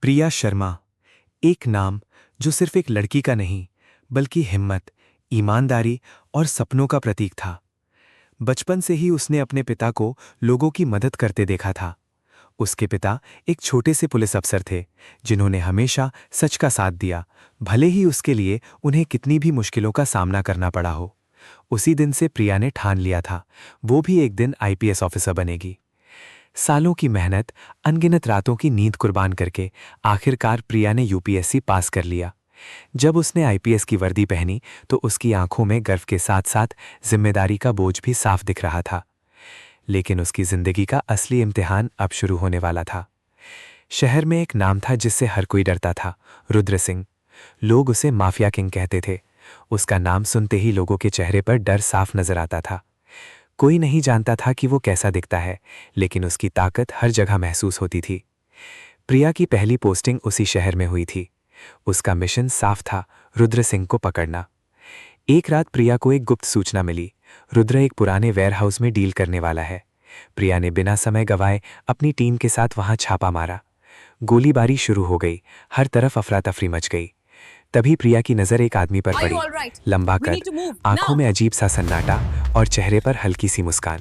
प्रिया शर्मा, एक नाम जो सिर्फ एक लड़की का नहीं, बल्कि हिम्मत, ईमानदारी और सपनों का प्रतीक था। बचपन से ही उसने अपने पिता को लोगों की मदद करते देखा था। उसके पिता एक छोटे से पुलिस अफसर थे, जिन्होंने हमेशा सच का साथ दिया, भले ही उसके लिए उन्हें कितनी भी मुश्किलों का सामना करना पड़ा हो। उसी दिन से प्रिया ने ठान लिया था, वो भी एक दिन आईपीएस ऑफिसर बनेगी। सालों की मेहनत, अनगिनत रातों की नींद कुर्बान करके आखिरकार प्रिया ने यूपीएससी पास कर लिया। जब उसने आईपीएस की वर्दी पहनी तो उसकी आंखों में गर्व के साथ साथ जिम्मेदारी का बोझ भी साफ दिख रहा था। लेकिन उसकी जिंदगी का असली इम्तिहान अब शुरू होने वाला था। शहर में एक नाम था जिससे हर कोई डरता था, रुद्र सिंह। लोग उसे माफिया किंग कहते थे। उसका नाम सुनते ही लोगों के चेहरे पर डर साफ नजर आता था। कोई नहीं जानता था कि वो कैसा दिखता है, लेकिन उसकी ताकत हर जगह महसूस होती थी। प्रिया की पहली पोस्टिंग उसी शहर में हुई थी। उसका मिशन साफ था, रुद्र सिंह को पकड़ना। एक रात प्रिया को एक गुप्त सूचना मिली, रुद्र एक पुराने वेयरहाउस में डील करने वाला है। प्रिया ने बिना समय गंवाए अपनी टीम के साथ वहां छापा मारा। गोलीबारी शुरू हो गई, हर तरफ अफरा तफरी मच गई। तभी प्रिया की नजर एक आदमी पर पड़ी, लंबा कद, आंखों में अजीब सा सन्नाटा और चेहरे पर हल्की सी मुस्कान।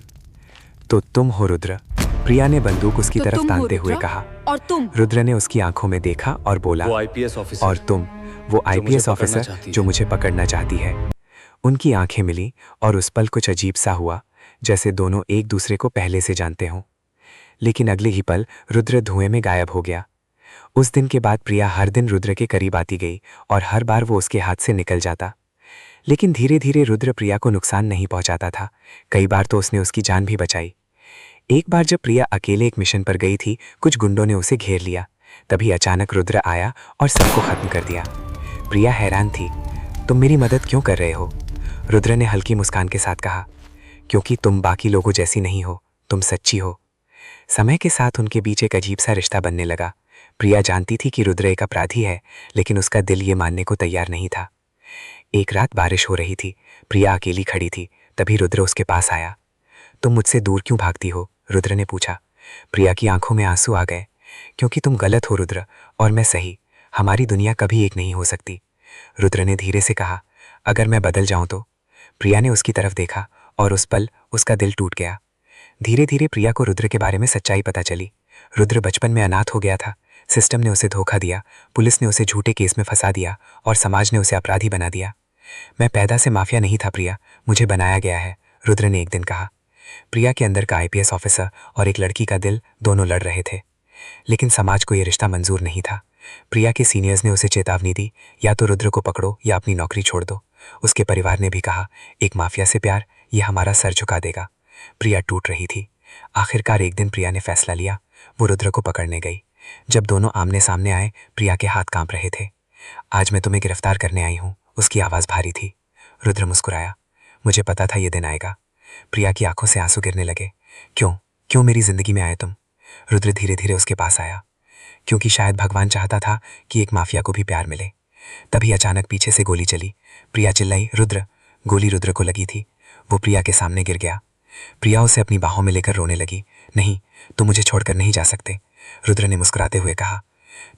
तो तुम हो रुद्र? प्रिया ने बंदूक उसकी तरफ तानते हुए कहा। और तुम? रुद्र ने उसकी आंखों में देखा और बोला, वो आईपीएस ऑफिसर। और तुम? वो आईपीएस ऑफिसर जो मुझे पकड़ना चाहती है। उनकी आंखें मिली और उस पल कुछ अजीब सा हुआ, जैसे दोनों एक दूसरे को पहले से जानते हों। लेकिन अगले ही पल रुद्र धुएं में गायब हो गया। उस दिन के बाद प्रिया हर दिन रुद्र के करीब आती गई और हर बार वो उसके हाथ से निकल जाता। लेकिन धीरे धीरे रुद्र प्रिया को नुकसान नहीं पहुंचाता था। कई बार तो उसने उसकी जान भी बचाई। एक बार जब प्रिया अकेले एक मिशन पर गई थी, कुछ गुंडों ने उसे घेर लिया। तभी अचानक रुद्र आया और सबको खत्म कर दिया। प्रिया हैरान थी। तुम मेरी मदद क्यों कर रहे हो? रुद्र ने हल्की मुस्कान के साथ कहा, क्योंकि तुम बाकी लोगों जैसी नहीं हो, तुम सच्ची हो। समय के साथ उनके बीच एक अजीब सा रिश्ता बनने लगा। प्रिया जानती थी कि रुद्र एक अपराधी है, लेकिन उसका दिल ये मानने को तैयार नहीं था। एक रात बारिश हो रही थी, प्रिया अकेली खड़ी थी। तभी रुद्र उसके पास आया। तुम मुझसे दूर क्यों भागती हो? रुद्र ने पूछा। प्रिया की आंखों में आंसू आ गए। क्योंकि तुम गलत हो रुद्र, और मैं सही। हमारी दुनिया कभी एक नहीं हो सकती। रुद्र ने धीरे से कहा, अगर मैं बदल जाऊं तो? प्रिया ने उसकी तरफ देखा और उस पल उसका दिल टूट गया। धीरे धीरे प्रिया को रुद्र के बारे में सच्चाई पता चली। रुद्र बचपन में अनाथ हो गया था। सिस्टम ने उसे धोखा दिया, पुलिस ने उसे झूठे केस में फंसा दिया और समाज ने उसे अपराधी बना दिया। मैं पैदा से माफिया नहीं था प्रिया, मुझे बनाया गया है, रुद्र ने एक दिन कहा। प्रिया के अंदर का आईपीएस ऑफिसर और एक लड़की का दिल दोनों लड़ रहे थे। लेकिन समाज को यह रिश्ता मंजूर नहीं था। प्रिया के सीनियर्स ने उसे चेतावनी दी, या तो रुद्र को पकड़ो या अपनी नौकरी छोड़ दो। उसके परिवार ने भी कहा, एक माफिया से प्यार, यह हमारा सर झुका देगा। प्रिया टूट रही थी। आखिरकार एक दिन प्रिया ने फैसला लिया, वो रुद्र को पकड़ने गई। जब दोनों आमने सामने आए, प्रिया के हाथ कांप रहे थे। आज मैं तुम्हें गिरफ्तार करने आई हूं, उसकी आवाज भारी थी। रुद्र मुस्कुराया, मुझे पता था यह दिन आएगा। प्रिया की आंखों से आंसू गिरने लगे। क्यों क्यों मेरी जिंदगी में आए तुम? रुद्र धीरे धीरे उसके पास आया। क्योंकि शायद भगवान चाहता था कि एक माफिया को भी प्यार मिले। तभी अचानक पीछे से गोली चली। प्रिया चिल्लाई, रुद्र! गोली रुद्र को लगी थी। वो प्रिया के सामने गिर गया। प्रिया उसे अपनी बाहों में लेकर रोने लगी। नहीं, तुम मुझे छोड़कर नहीं जा सकते, रुद्र ने मुस्कुराते हुए कहा।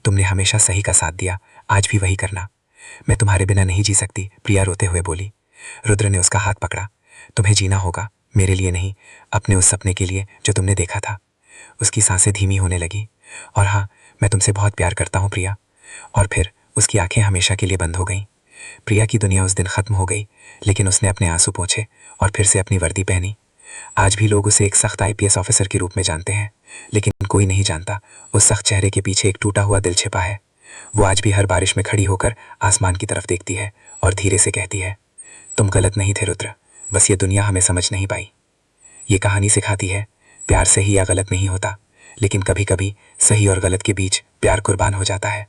तुमने हमेशा सही का साथ दिया, आज भी वही करना। मैं तुम्हारे बिना नहीं जी सकती, प्रिया रोते हुए बोली। रुद्र ने उसका हाथ पकड़ा। तुम्हें जीना होगा, मेरे लिए नहीं, अपने उस सपने के लिए जो तुमने देखा था। उसकी सांसें धीमी होने लगी। और हाँ, मैं तुमसे बहुत प्यार करता हूँ प्रिया। और फिर उसकी आंखें हमेशा के लिए बंद हो गईं। प्रिया की दुनिया उस दिन खत्म हो गई, लेकिन उसने अपने आंसू पोंछे और फिर से अपनी वर्दी पहनी। आज भी लोग उसे एक सख्त आईपीएस ऑफिसर के रूप में जानते हैं, लेकिन कोई नहीं जानता उस सख्त चेहरे के पीछे एक टूटा हुआ दिल छिपा है। वो आज भी हर बारिश में खड़ी होकर आसमान की तरफ देखती है और धीरे से कहती है, तुम गलत नहीं थे रुद्र, बस ये दुनिया हमें समझ नहीं पाई। ये कहानी सिखाती है, प्यार सही या गलत नहीं होता, लेकिन कभी कभी सही और गलत के बीच प्यार कुर्बान हो जाता है।